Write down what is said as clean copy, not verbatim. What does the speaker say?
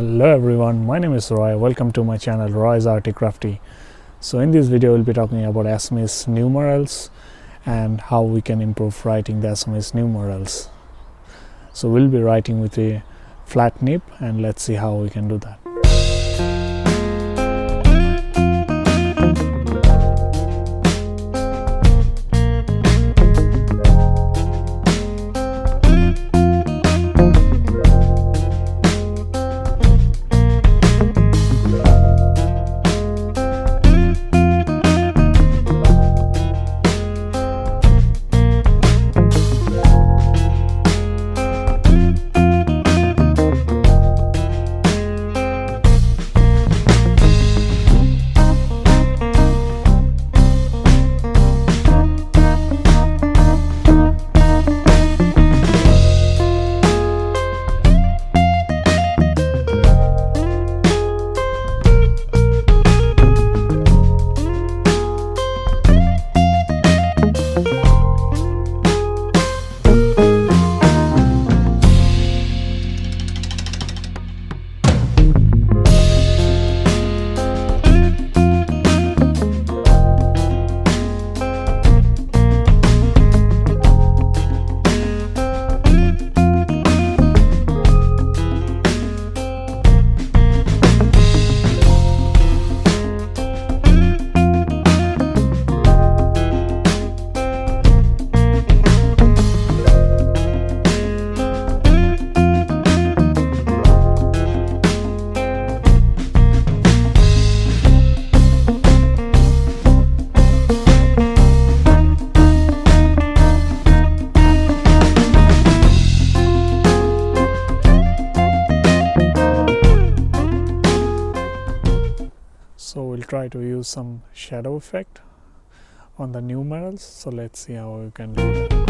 Hello everyone, my name is Roy. Welcome to my channel RoysArtyCrafty. So in this video we'll be talking about Assamese numerals and how we can improve writing the Assamese numerals. So we'll be writing with a flat nib and let's see how we can do that. So we'll try to use some shadow effect on the numerals. So let's see how we can do that.